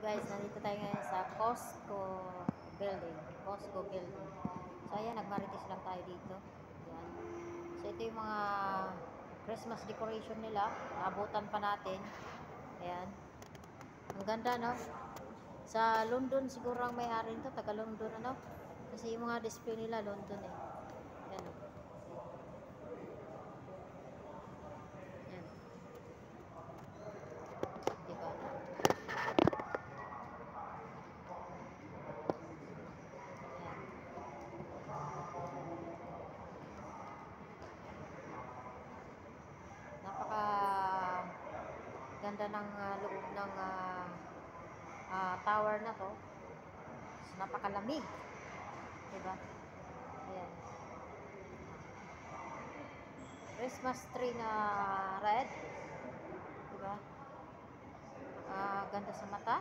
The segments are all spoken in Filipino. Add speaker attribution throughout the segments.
Speaker 1: guys, nandito tayo ngayon sa Costco building. Costco building. So ayan, nagmarites lang tayo dito. Ayan. So ito yung mga Christmas decoration nila. Naabutan pa natin. Ayan. Ang ganda, no? Sa London siguro ang may-ari nito, taga London, ano? Kasi yung mga display nila London eh. Ayan. Ayan. Diba? Napaka ganda ng loob ng tower na to. So, napakalamig, diba? Ayan. Christmas tree na red, diba? Ganda sa mata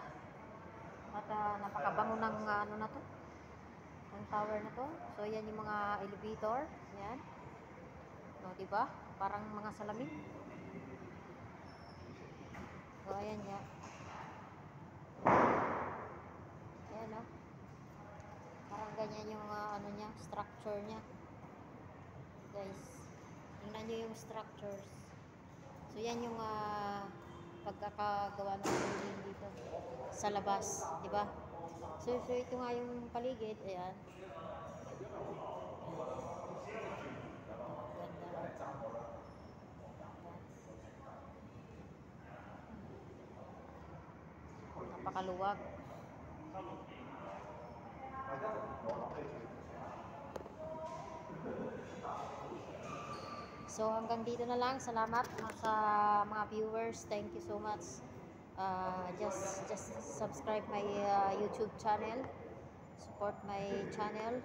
Speaker 1: at napakabango ng ano na to, ng tower na to. So yan yung mga elevator, yan, no, diba? Parang mga salamin. So ayan yan. Ayan, no? Parang ganyan yung ano niya, structure niya, guys. Tingnan nyo yung structures. So yan yung pagkakagawa ng building dito sa labas, di ba? So ito nga yung paligid, ayan. Ganda. Napakaluwag. So hanggang dito na lang. Salamat sa mga viewers. Thank you so much. Just subscribe my YouTube channel. Support my channel.